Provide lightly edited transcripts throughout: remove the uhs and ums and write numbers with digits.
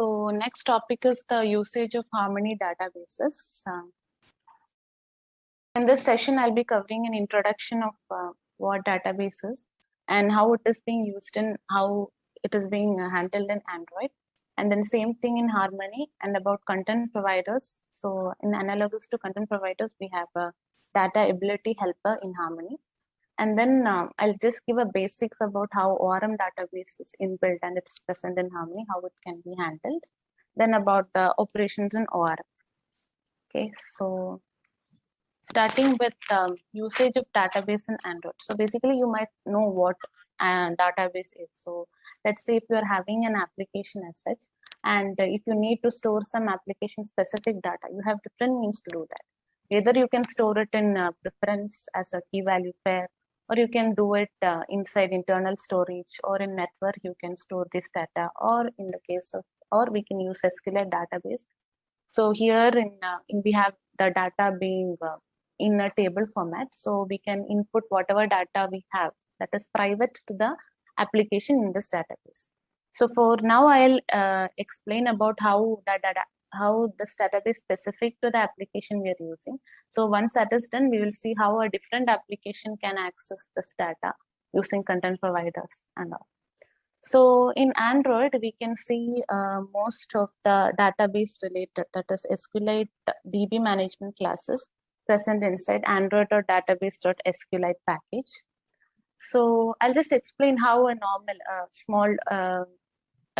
So next topic is the usage of Harmony databases. In this session, I'll be covering an introduction of what database is and how it is being used and how it is being handled in Android. And then same thing in Harmony and about content providers. So in analogous to content providers, we have a data ability helper in Harmony. And then I'll just give a basics about how ORM database is inbuilt and it's present in Harmony, how it can be handled. Then about the operations in ORM. Okay, so starting with usage of database in Android. So basically you might know what database is. So let's say if you're having an application as such, and if you need to store some application specific data, you have different means to do that. Either you can store it in preference as a key value pair, or you can do it inside internal storage, or in network you can store this data, or in the case of, or we can use SQLite database. So here in we have the data being in a table format, so we can input whatever data we have that is private to the application in this database. So for now, I'll explain about how that data, how this database specific to the application we are using. So once that is done, we will see how a different application can access this data using content providers and all. So in Android, we can see most of the database related, that is SQLite DB management classes present inside Android or database.sqlite package. So I'll just explain how a normal small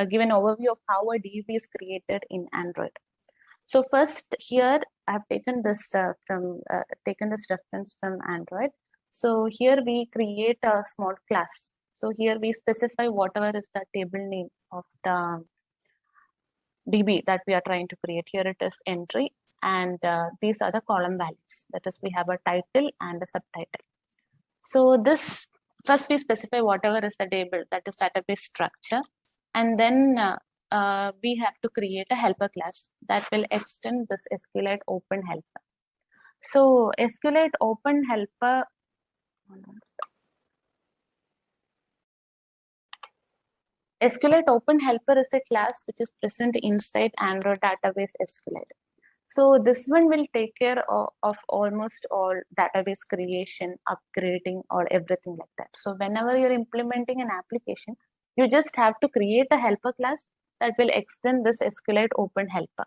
give an overview of how a DB is created in Android. So first here I've taken this taken this reference from Android. So here we create a small class. So here we specify whatever is the table name of the DB that we are trying to create. Here it is entry, and these are the column values. That is, we have a title and a subtitle. So this first we specify whatever is the table, that is database structure, and then we have to create a helper class that will extend this SQLite Open Helper. So SQLite Open Helper. SQLite Open Helper is a class which is present inside Android database SQLite. So this one will take care of almost all database creation, upgrading, or everything like that. So whenever you're implementing an application, you just have to create a helper class that will extend this SQLite Open Helper.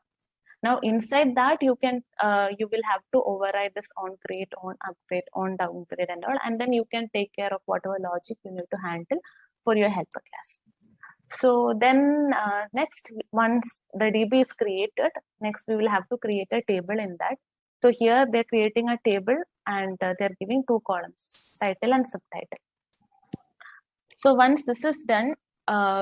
Now inside that you can you will have to override this on create, on upgrade, on downgrade and all, and then you can take care of whatever logic you need to handle for your helper class. So then next, once the DB is created, next we will have to create a table in that. So here they're creating a table and they're giving two columns, title and subtitle. So once this is done,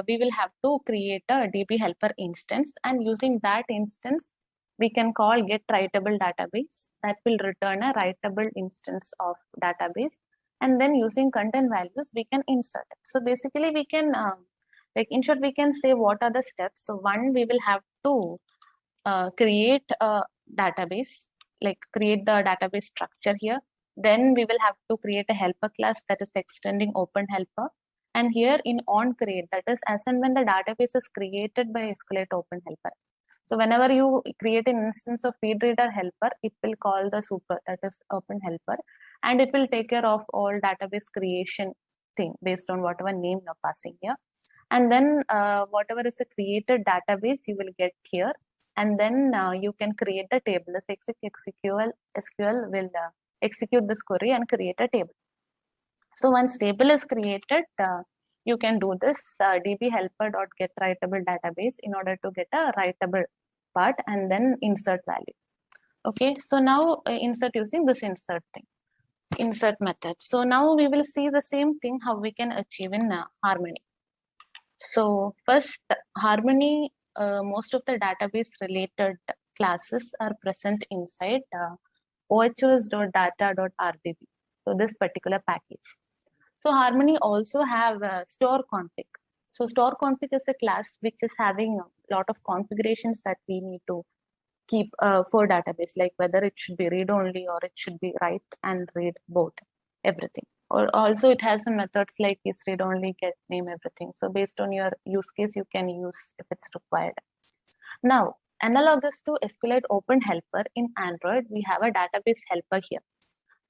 we will have to create a DB helper instance, and using that instance, we can call get writable database that will return a writable instance of database. And then using content values, we can insert it. So basically we can like in short, we can say what are the steps. So one, we will have to create a database, like create the database structure here. Then we will have to create a helper class that is extending Open Helper. And here in on create, that is as and when the database is created by SQLite Open Helper. So whenever you create an instance of feed reader helper, it will call the super, that is Open Helper, and it will take care of all database creation thing based on whatever name you're passing here. And then whatever is the created database you will get here, and then you can create the table. This SQL will execute this query and create a table. So once table is created, you can do this db helper.get writable database in order to get a writable part and then insert value. Okay, so now insert using this insert thing, insert method. So now we will see the same thing how we can achieve in Harmony. So first, Harmony, most of the database related classes are present inside ohos.data.rdb. So this particular package. So Harmony also have store config. So store config is a class which is having a lot of configurations that we need to keep for database, like whether it should be read only or it should be write and read both, everything. Or also it has some methods like is read only, get name, everything. So based on your use case, you can use if it's required. Now, analogous to SQLite Open Helper in Android, we have a database helper here.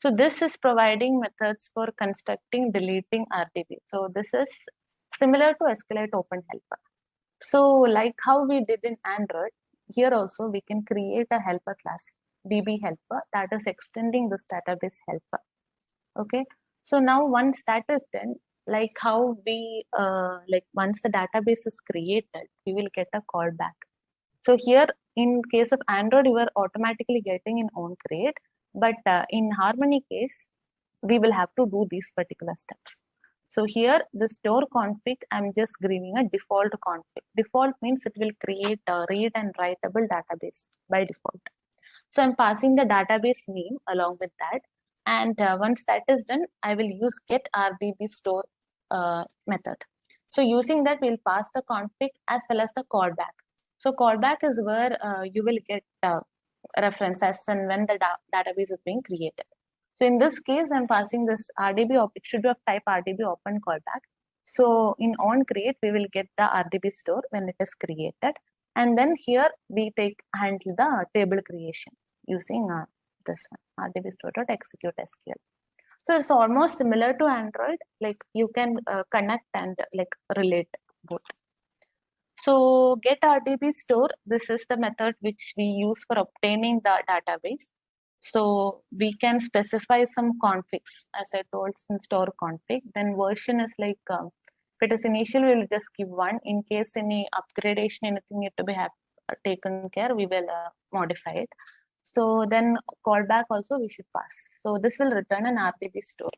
So this is providing methods for constructing, deleting RDB. So this is similar to SQLite Open Helper. So like how we did in Android, here also we can create a helper class, DB helper, that is extending this database helper. Okay. So now once that is done, like how we, once the database is created, we will get a callback. So here, in case of Android, you are automatically getting in onCreate, but in Harmony case, we will have to do these particular steps. So here, the store config, I'm just giving a default config. Default means it will create a read and writable database by default. So I'm passing the database name along with that. And once that is done, I will use get RDB store method. So using that, we'll pass the config as well as the callback. So callback is where you will get reference as when the database is being created. So in this case, I'm passing this RDB, it should be of type RDB open callback. So in onCreate, we will get the RDB store when it is created. And then here we handle the table creation using this one, RDB store.execute SQL. So it's almost similar to Android, like you can connect and like relate both. So get RDB store, this is the method which we use for obtaining the database. So we can specify some configs, as I told, some store config. Then version is like, if it is initial, we will just give one. In case any upgradation, anything need to be taken care, we will modify it. So then callback also we should pass. So this will return an RDB store.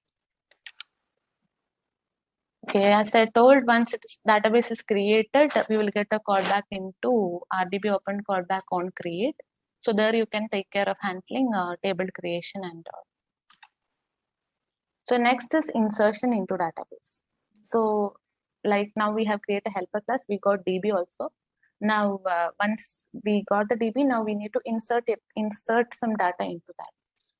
Okay, as I told, once database is created, we will get a callback into RDB open callback onCreate. So there you can take care of handling table creation and all. So next is insertion into database. So like now we have created a helper class, we got DB also. Now once we got the DB, now we need to insert some data into that.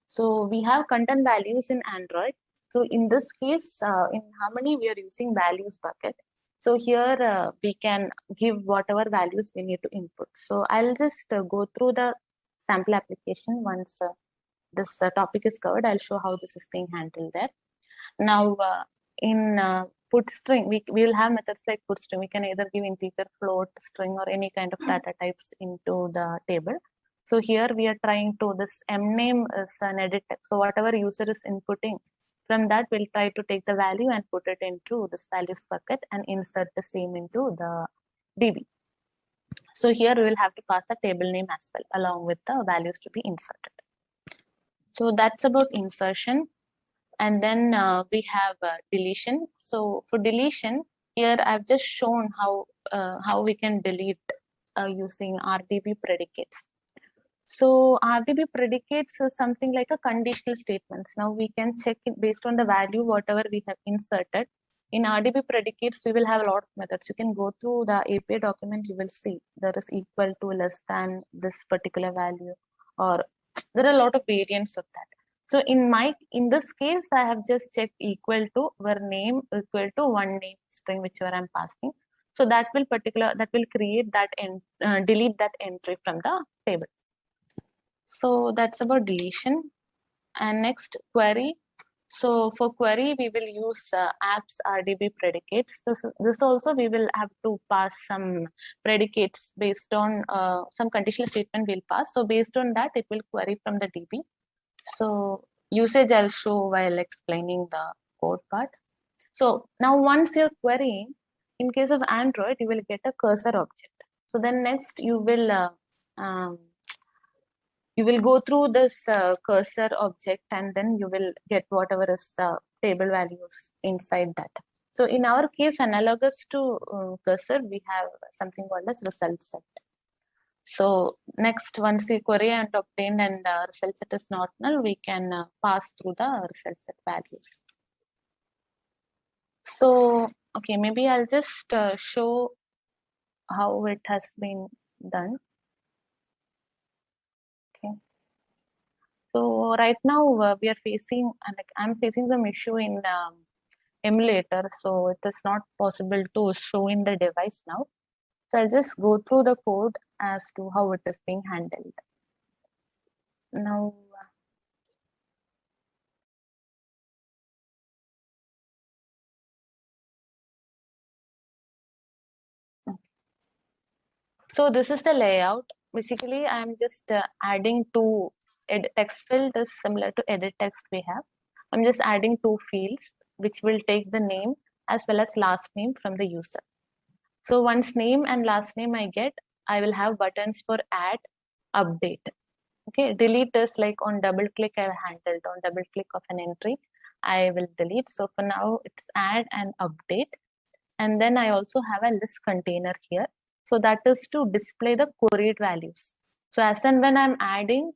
So we have content values in Android. So in this case, in Harmony, we are using values bucket. So here we can give whatever values we need to input. So I'll just go through the sample application once this topic is covered. I'll show how this is being handled there. Now in put string, we will have methods like put string. We can either give integer, float, string, or any kind of data types into the table. So here we are trying to, this mname is an edit text. So whatever user is inputting, from that we'll try to take the value and put it into this values bucket and insert the same into the DB. So here we will have to pass the table name as well along with the values to be inserted. So that's about insertion. And then we have deletion. So for deletion, here I've just shown how we can delete using RDB predicates. So RDB predicates is something like a conditional statements. Now we can check it based on the value, whatever we have inserted. In RDB predicates, we will have a lot of methods. You can go through the API document, you will see there is equal to, less than this particular value, or there are a lot of variants of that. So in this case, I have just checked equal to, where name equal to one name string, whichever I'm passing. So that will create that and delete that entry from the table. So that's about deletion. And next, query. So for query, we will use apps RDB predicates. This also we will have to pass some predicates based on some conditional statement we'll pass. So based on that, it will query from the DB. So usage I'll show while explaining the code part. So now once you're querying, in case of Android, you will get a cursor object. So then next you will go through this cursor object, and then you will get whatever is the table values inside that. So in our case, analogous to cursor, we have something called as result set. So next, once the query and obtained and result set is not null, we can pass through the result set values. So, okay, maybe I'll just show how it has been done. Okay. So right now we are facing, I'm facing some issue in emulator, so it is not possible to show in the device now. So I'll just go through the code as to how it is being handled. Now, so this is the layout. Basically, I'm just adding two text field is similar to edit text we have. I'm just adding two fields which will take the name as well as last name from the user. So once name and last name I get, I will have buttons for add, update. Okay, delete is like on double click I have handled. On double click of an entry, I will delete. So for now it's add and update. And then I also have a list container here. So that is to display the queried values. So as and when I'm adding,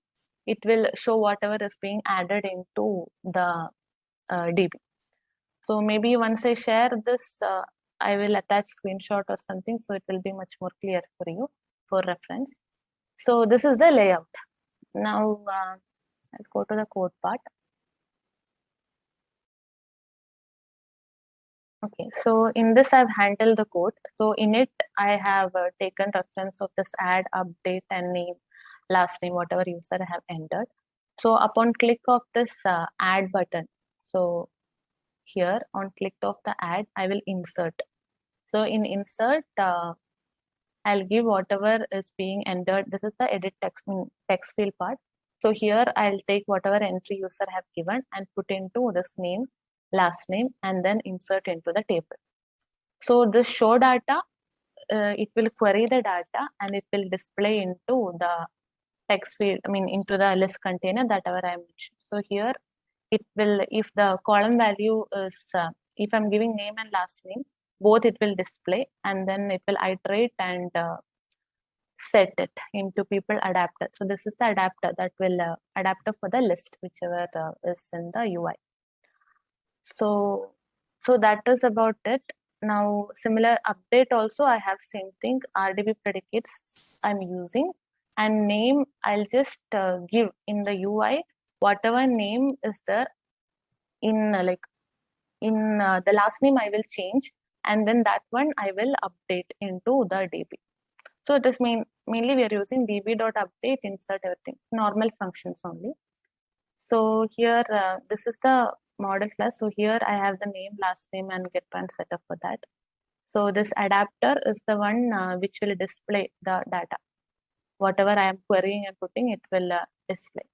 it will show whatever is being added into the DB. So maybe once I share this, I will attach screenshot or something. So it will be much more clear for you for reference. So this is the layout. Now I'll go to the code part. Okay, so in this I've handled the code. So in it, I have taken reference of this add, update, and name, last name, whatever user I have entered. So upon click of this add button, so here on click of the add, I will insert. So in insert, I'll give whatever is being entered. This is the edit text field part. So here I'll take whatever entry user have given and put into this name, last name, and then insert into the table. So this show data, it will query the data and it will display into the text field, into the list container that I mentioned. So here it will, if the column value is, if I'm giving name and last name, both it will display, and then it will iterate and set it into people adapter. So this is the adapter that will adapter for the list, whichever is in the UI. So that is about it. Now similar update also I have same thing, RDB predicates I'm using, and name I'll just give in the UI whatever name is there in the last name I will change, and then that one I will update into the DB. So it is mainly we are using db.update, insert everything, normal functions only. So here, this is the model class. So here I have the name, last name, and get point setup for that. So this adapter is the one which will display the data. Whatever I am querying and putting, it will display.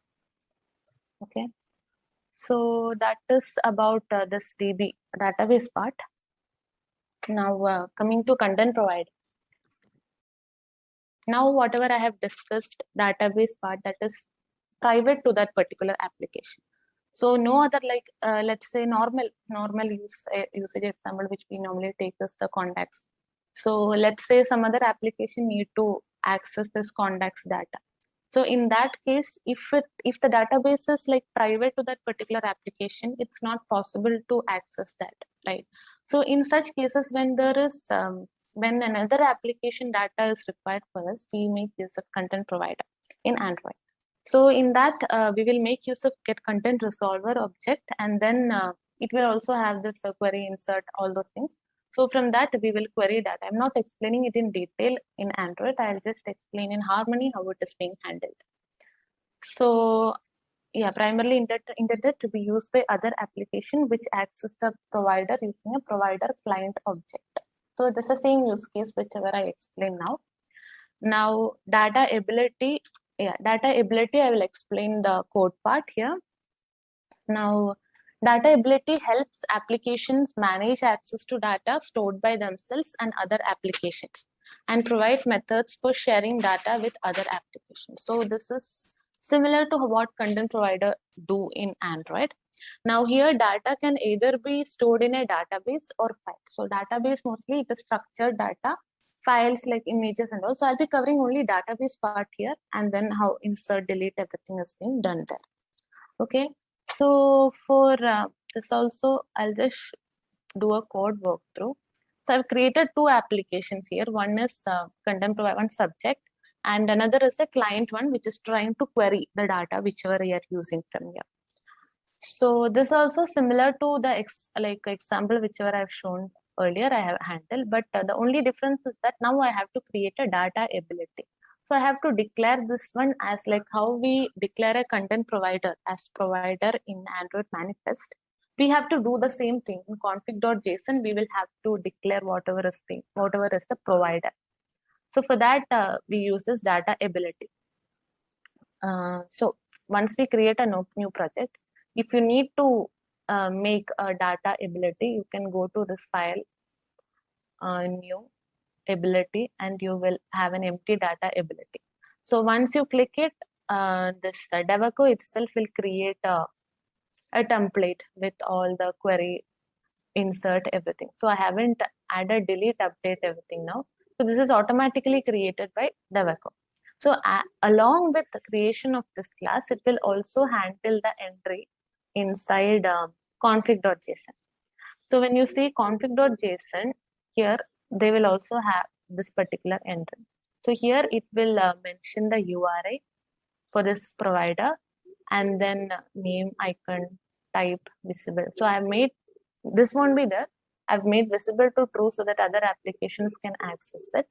Okay. So that is about this DB database part. Now coming to content provider. Now whatever I have discussed, database part, that is private to that particular application. So no other, like let's say normal usage example which we normally take is the contacts. So let's say some other application need to access this contacts data. So in that case, if the database is like private to that particular application, it's not possible to access that, right? So in such cases, when there is when another application data is required for us, we make use of content provider in Android. So in that, we will make use of get content resolver object, and then it will also have this query, insert, all those things. So from that, we will query that. I'm not explaining it in detail in Android. I'll just explain in Harmony how it is being handled. So yeah, primarily intended to be used by other application which access the provider using a provider client object. So this is the same use case whichever I explain now. Now data ability. Yeah, data ability, I will explain the code part here. Now, data ability helps applications manage access to data stored by themselves and other applications, and provide methods for sharing data with other applications. So this is similar to what content provider do in Android. Now here data can either be stored in a database or file. So database mostly it is structured data, files like images and all. So I'll be covering only database part here, and then how insert, delete, everything is being done there. Okay. So for this also, I'll just do a code walkthrough. So I've created two applications here. One is content provider, one subject, and another is a client one, which is trying to query the data whichever you are using from here. So this also similar to the example whichever I've shown earlier I have handled, but the only difference is that now I have to create a data ability. So I have to declare this one as like how we declare a content provider as provider in Android manifest. We have to do the same thing in config.json. We will have to declare whatever is the provider. So for that, we use this data ability. So once we create a new project, if you need to make a data ability, you can go to this file, new ability, and you will have an empty data ability. So once you click it, this Deveco itself will create a template with all the query, insert, everything. So I haven't added, delete, update everything now. So this is automatically created by Deveco. So along with the creation of this class, it will also handle the entry inside config.json. So when you see config.json, here they will also have this particular entry. So here it will mention the URI for this provider, and then name, icon, type, visible. So I've made, this won't be there. I've made visible to true so that other applications can access it.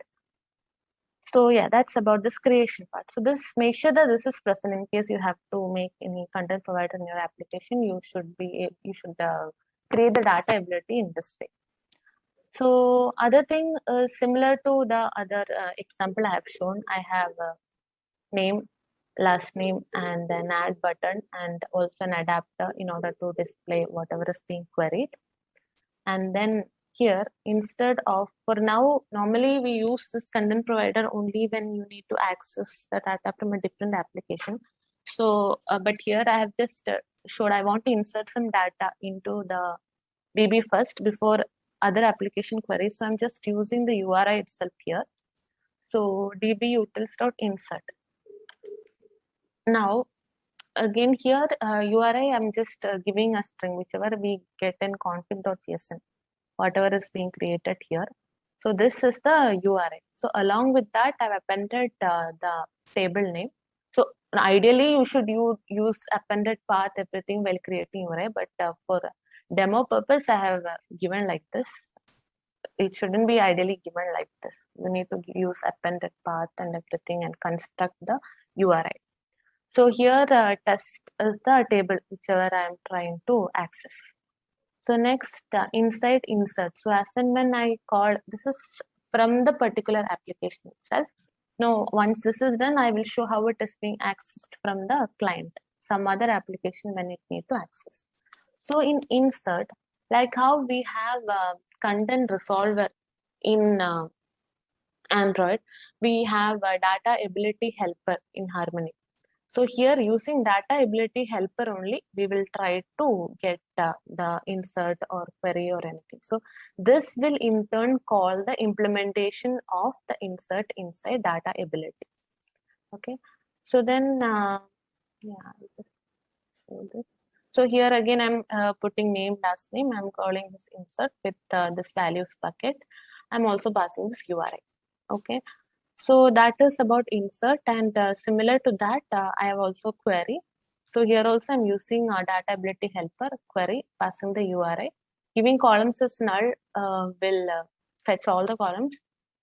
So yeah, that's about this creation part. So this, make sure that this is present in case you have to make any content provider in your application. You should create the data ability in this way. So other thing similar to the other example I have shown, I have name, last name, and then add button, and also an adapter in order to display whatever is being queried. And then here, instead of, for now, normally we use this content provider only when you need to access the data from a different application. So, but here I have just showed I want to insert some data into the DB first before other application queries. So I'm just using the URI itself here. So DB utils.insert. Now, again here, URI, I'm just giving a string, whichever we get in config.json, whatever is being created here. So this is the URI. So along with that, I've appended the table name. So ideally, you should use appended path, everything while creating URI, but for demo purpose, I have given like this. It shouldn't be ideally given like this. You need to use appended path and everything and construct the URI. So here test is the table whichever I am trying to access. So next inside insert. So as and when I call, this is from the particular application itself. Now once this is done, I will show how it is being accessed from the client, some other application when it need to access. So in insert, like how we have content resolver in Android, we have a data ability helper in Harmony. So here using data ability helper only, we will try to get the insert or query or anything. So this will in turn call the implementation of the insert inside data ability. Okay. So then, so here again, I'm putting name, last name. I'm calling this insert with this values bucket. I'm also passing this URI. Okay. So that is about insert, and similar to that, I have also query. So here also I'm using data ability helper query, passing the URI. Giving columns as null will fetch all the columns,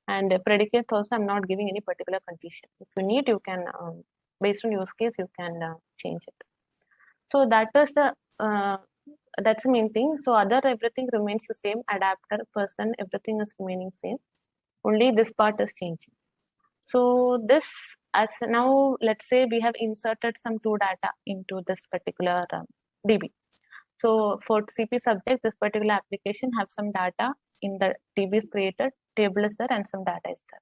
and predicates also I'm not giving any particular condition. If you need, you can, based on use case, you can change it. So that is the that's the main thing. So other everything remains the same. Adapter, person, everything is remaining same. Only this part is changing. So this, as now, let's say we have inserted some two data into this particular DB. So for CP subject, this particular application have some data in the DB is created, table is there, and some data is there.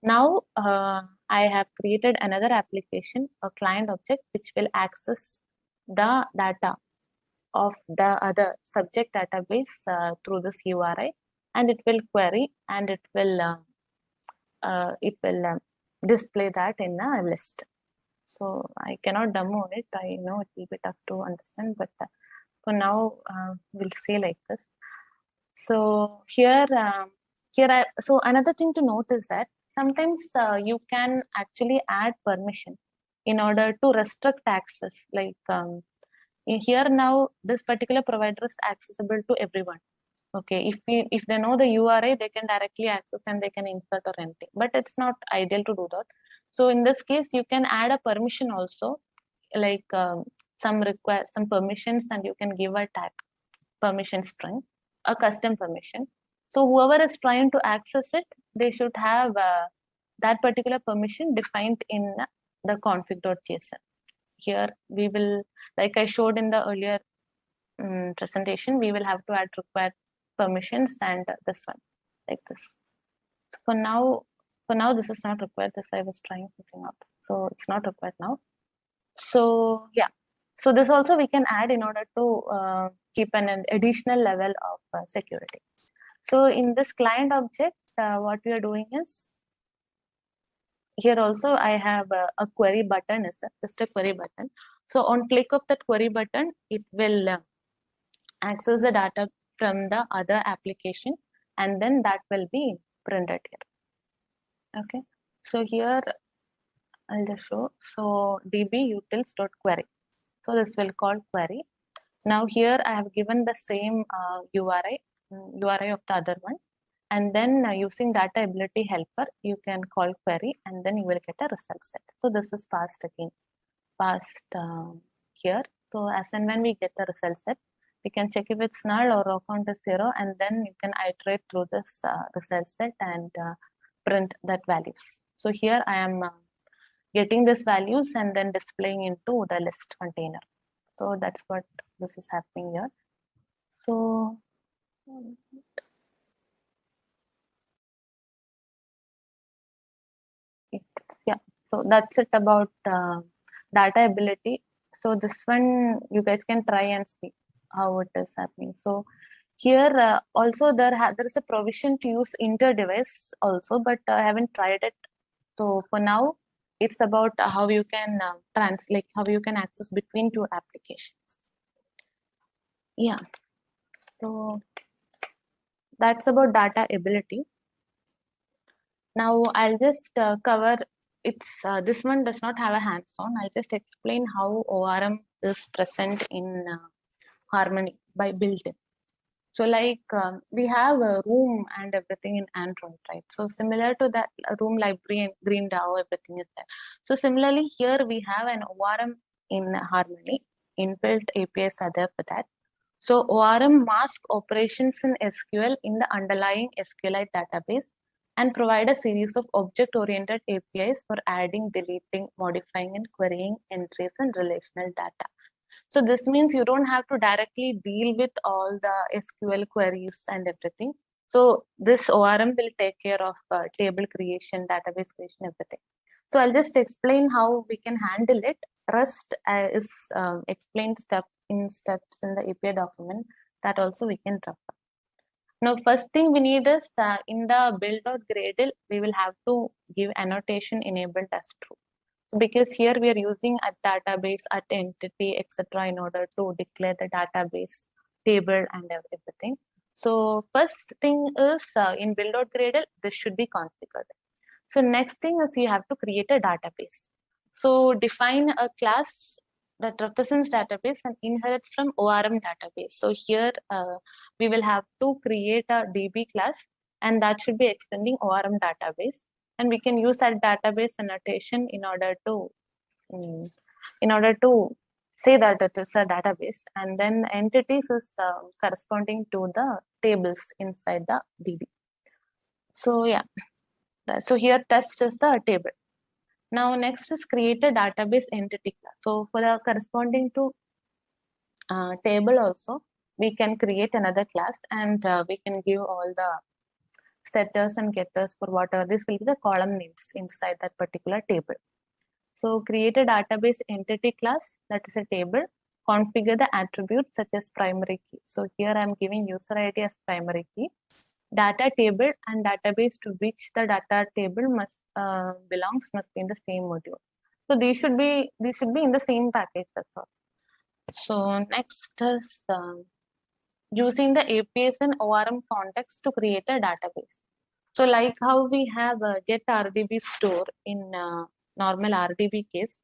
Now I have created another application, a client object, which will access the data of the other subject database through this URI, and it will query, and it will display that in a list. So I cannot demo it. I know it will be tough to understand, but for now we'll see like this. So here, so another thing to note is that sometimes you can actually add permission in order to restrict access. Like here now, this particular provider is accessible to everyone. Okay, if they know the URI, they can directly access and they can insert or anything. But it's not ideal to do that. So in this case, you can add a permission also, like some permissions, and you can give a tag permission string, a custom permission. So whoever is trying to access it, they should have that particular permission defined in the config.json. Here we will, like I showed in the earlier presentation, we will have to add required permissions and this one, like this. For now, this is not required. This I was trying something out, so it's not required now. So yeah, so this also we can add in order to keep an additional level of security. So in this client object, what we are doing is, here also I have a query button, is just a query button. So on click of that query button, it will access the data from the other application, and then that will be printed here. Okay, so here I'll just show. So db-utils.query. So this will call query. Now here I have given the same URI of the other one, and then using data ability helper, you can call query, and then you will get a result set. So this is passed again, here. So as and when we get the result set, we can check if it's null or row count is 0, and then you can iterate through this result set and print that values. So here I am getting these values and then displaying into the list container. So that's what this is happening here. So yeah, so that's it about data ability. So this one you guys can try and see how it is happening. So here also there is a provision to use inter-device also, but I haven't tried it. So for now, it's about how you can translate, how you can access between two applications. Yeah, so that's about data ability. Now I'll just cover, it's this one does not have a hands-on. I'll just explain how ORM is present in Harmony by built-in. So like we have a room and everything in Android, right? So similar to that, room library and green DAO, everything is there. So similarly here we have an ORM in Harmony. Inbuilt APIs are there for that. So ORM mask operations in SQL in the underlying SQLite database and provide a series of object-oriented APIs for adding, deleting, modifying, and querying entries and relational data. So this means you don't have to directly deal with all the SQL queries and everything. So this ORM will take care of table creation, database creation, everything. So I'll just explain how we can handle it. REST is explained steps in the API document that also we can drop. Now, first thing we need is in the build.gradle, we will have to give annotation enabled as true. Because here we are using a database, at entity, etc. in order to declare the database table and everything. So first thing is in build.gradle, this should be configured. So next thing is you have to create a database. So define a class that represents database and inherits from ORM database. So here we will have to create a DB class, and that should be extending ORM database. And we can use that database annotation in order to say that it is a database, and then entities is corresponding to the tables inside the DB. So yeah, so here test is the table. Now next is create a database entity class. So for the corresponding to table also, we can create another class, and we can give all the setters and getters for whatever this will be the column names inside that particular table. So create a database entity class, that is a table. Configure the attributes such as primary key. So here I'm giving user ID as primary key. Data table and database to which the data table must belongs must be in the same module. So these should be in the same package. That's all. So next is using the APIs and ORM context to create a database. So like how we have a get RDB store in normal RDB case,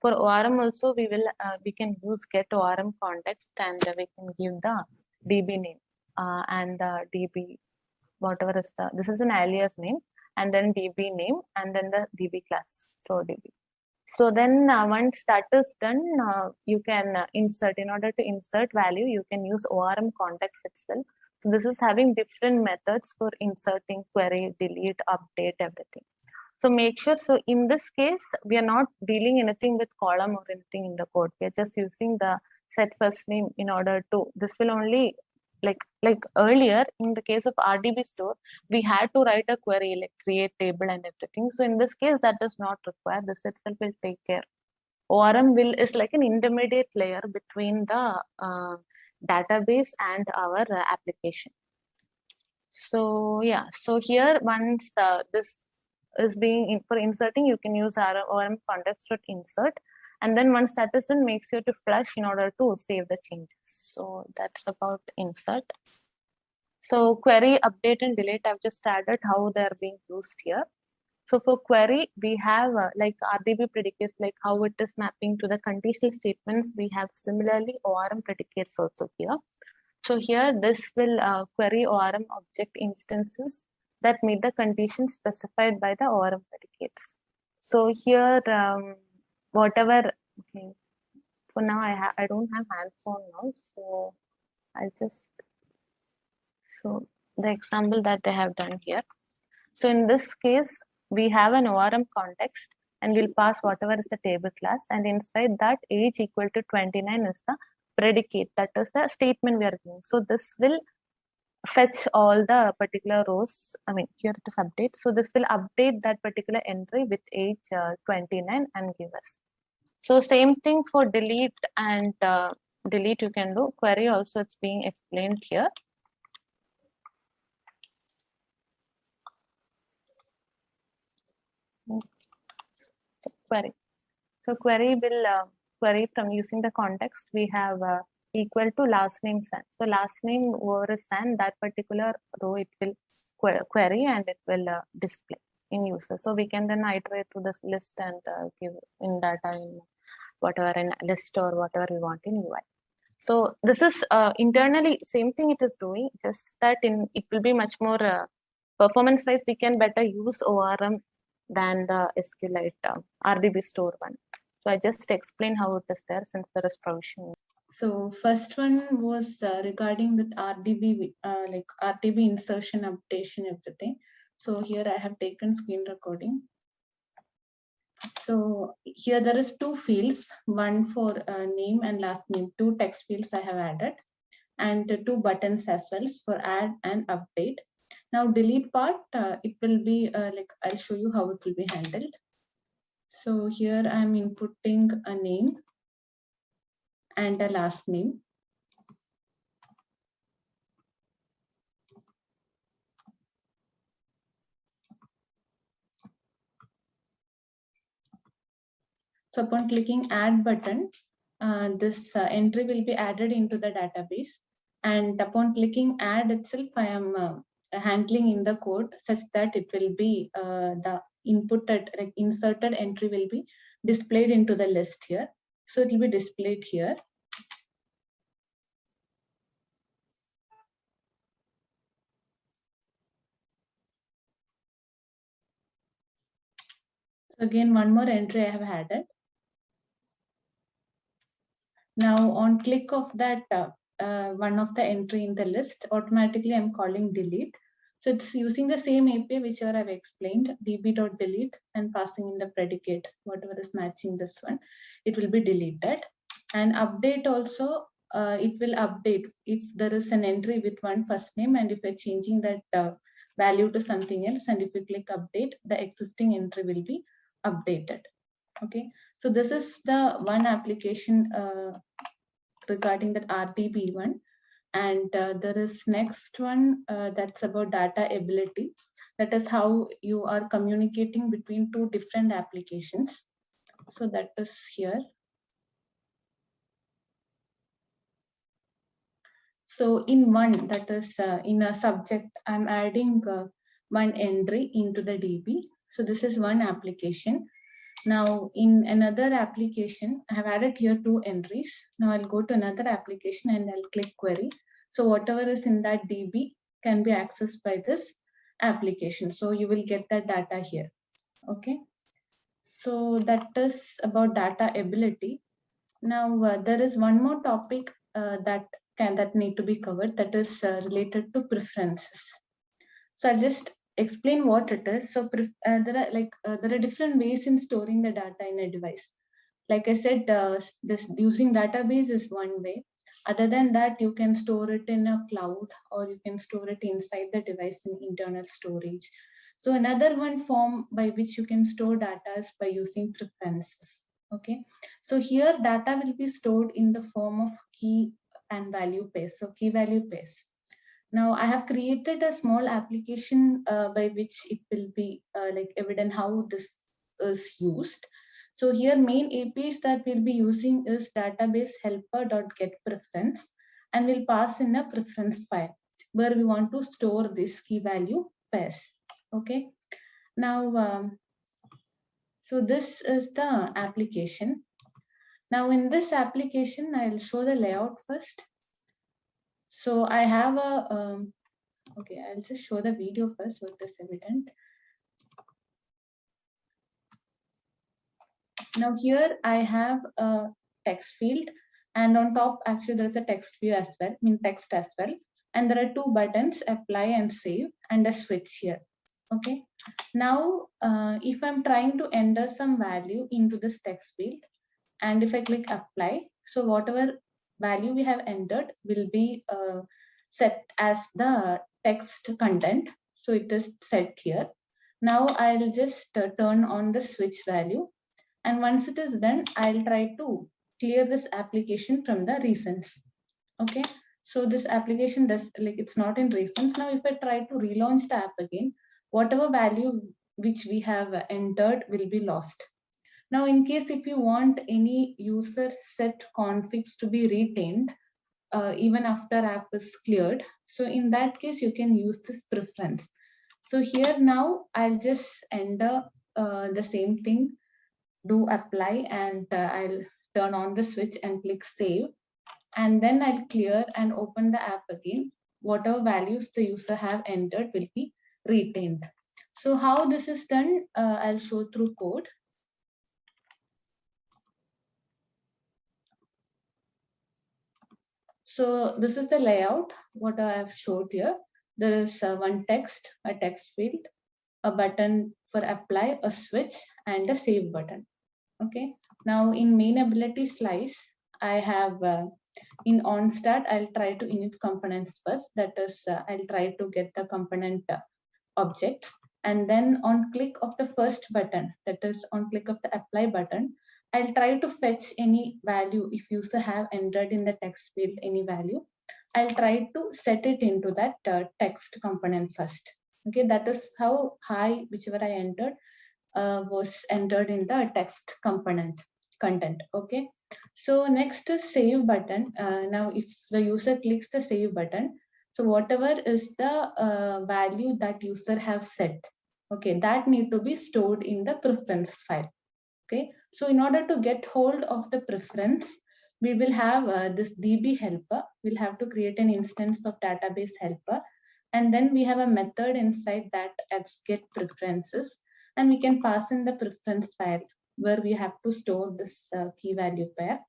for ORM also we can use get ORM context, and we can give the DB name and the DB whatever is this is an alias name, and then DB name, and then the DB class, store DB. So then once that is done, you can insert. In order to insert value, you can use ORM context itself. So this is having different methods for inserting query, delete, update, everything. So make sure, so in this case, we are not dealing anything with column or anything in the code. We are just using the set first name in order to, this will only, like earlier in the case of RDB store, we had to write a query, like create table and everything. So in this case, that does not require, this itself will take care. ORM is like an intermediate layer between the database and our application. So yeah, so here once this is being for inserting, you can use our ORM context.insert, and then once that is done, make sure to flush in order to save the changes. So that's about insert. So query, update, and delete, I've just added how they're being used here. So for query, we have like RDB predicates, like how it is mapping to the conditional statements. We have similarly ORM predicates also here. So here this will query ORM object instances that meet the conditions specified by the ORM predicates. So here, whatever, okay, for now I don't have hands-on now, so I'll just show the example that they have done here. So in this case, we have an ORM context and we'll pass whatever is the table class, and inside that age equal to 29 is the predicate, that is the statement we are doing. So this will fetch all the particular rows. I mean, here it is update. So this will update that particular entry with age 29 and give us. So same thing for delete and delete you can do. Query also it's being explained here. So query. So query will query from using the context. We have equal to last name San. So last name over San, that particular row it will query and it will display in user. So we can then iterate to this list and give in data in whatever in list or whatever we want in UI. So this is internally same thing it is doing, just that in it will be much more performance wise. We can better use ORM than the SQLite RDB store one. So I just explain how it is there since there is provision. So first one was regarding that RDB, like RDB insertion, updation, everything. So here I have taken screen recording. So here there is two fields, one for name and last name, two text fields I have added, and two buttons as well for add and update. Now delete part, it will be like I'll show you how it will be handled. So here I'm inputting a name and a last name. So upon clicking add button, this entry will be added into the database. And upon clicking add itself, I am handling in the code such that it will be the inputted, like inserted entry will be displayed into the list here. So it will be displayed here. So again, one more entry I have added. Now on click of that one of the entry in the list, automatically I'm calling delete. So it's using the same API whichever I've explained, db.delete, and passing in the predicate, whatever is matching this one, it will be deleted. And update also, it will update if there is an entry with one first name, and if we're changing that value to something else, and if we click update, the existing entry will be updated. Okay, so this is the one application regarding that RDB one. And there is next one that's about data ability. That is how you are communicating between two different applications. So that is here. So in one, that is in a subject, I'm adding one entry into the DB. So this is one application. Now in another application, I have added here two entries. Now I'll go to another application and I'll click query. So whatever is in that DB can be accessed by this application. So you will get that data here. Okay. So that is about data ability. Now there is one more topic that need to be covered, that is related to preferences. So I'll just explain what it is. So there are different ways in storing the data in a device. Like I said, this using database is one way. Other than that, you can store it in a cloud, or you can store it inside the device in internal storage. So another one form by which you can store data is by using preferences. Okay, so here data will be stored in the form of key and value pairs. So key value pairs. Now I have created a small application by which it will be like evident how this is used. So here main APIs that we'll be using is database helper.getPreference, and we'll pass in a preference file where we want to store this key value pairs. Okay. Now, so this is the application. Now in this application, I'll show the layout first. So I have a, okay, I'll just show the video first so it is evident. Now here I have a text field, and on top actually there's a text view as well, text as well. And there are two buttons, apply and save, and a switch here. Okay. Now, if I'm trying to enter some value into this text field, and if I click apply, so whatever value we have entered will be set as the text content. So it is set here. Now I'll just turn on the switch value. And once it is done, I'll try to clear this application from the recents. Okay. So this application does, like, it's not in recents. Now, if I try to relaunch the app again, whatever value which we have entered will be lost. Now, in case if you want any user set configs to be retained, even after app is cleared, so in that case, you can use this preference. So here now, I'll just enter the same thing, do apply, and I'll turn on the switch and click save. And then I'll clear and open the app again. Whatever values the user have entered will be retained. So how this is done, I'll show through code. So this is the layout, what I have showed here. There is one text, a text field, a button for apply, a switch, and a save button. Okay. Now in main ability slice, I have in on start, I'll try to init components first. That is, I'll try to get the component objects. And then on click of the first button, that is on click of the apply button, I'll try to fetch any value. If user have entered in the text field any value, I'll try to set it into that text component first. Okay, that is how high whichever I entered was entered in the text component content. Okay, so next is save button. Now if the user clicks the save button, so whatever is the value that user have set, okay, that need to be stored in the preference file. Okay, so in order to get hold of the preference, we will have this DB helper. We'll have to create an instance of database helper, and then we have a method inside that as get preferences, and we can pass in the preference file where we have to store this key value pair.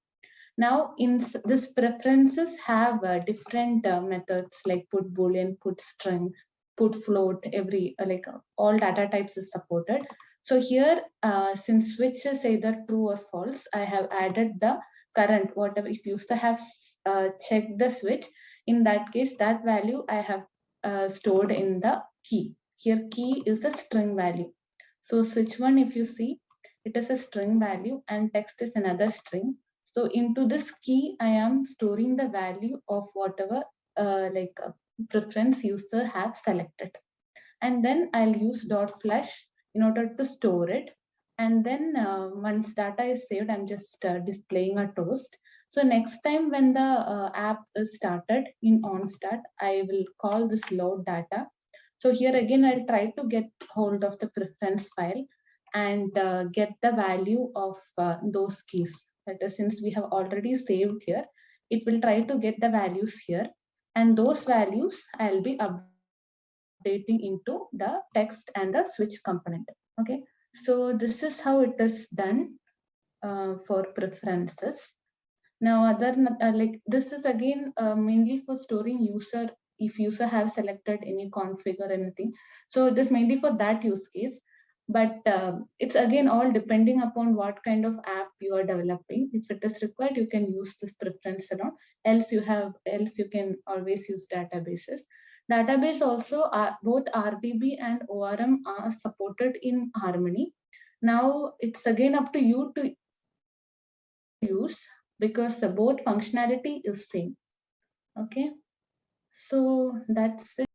Now, in this preferences have different methods like put boolean, put string, put float. Every all data types is supported. So here, since switch is either true or false, I have added the current, whatever. If user have checked the switch, in that case, that value I have stored in the key. Here, key is the string value. So switch one, if you see, it is a string value and text is another string. So into this key, I am storing the value of whatever preference user have selected. And then I'll use .flush in order to store it. And then once data is saved, I'm just displaying a toast. So next time when the app is started in onStart, I will call this load data. So here again, I'll try to get hold of the preference file and get the value of those keys. That is, since we have already saved here, it will try to get the values here. And those values I'll be updating updating into the text and the switch component. Okay, so this is how it is done for preferences. Now, like this is again mainly for storing user, if user have selected any config or anything. So this mainly for that use case, but it's again all depending upon what kind of app you are developing. If it is required, you can use this preference around. Else you can always use databases. Database also both RDB and ORM are supported in Harmony. Now it's again up to you to use, because both functionality is same. Okay, so that's it.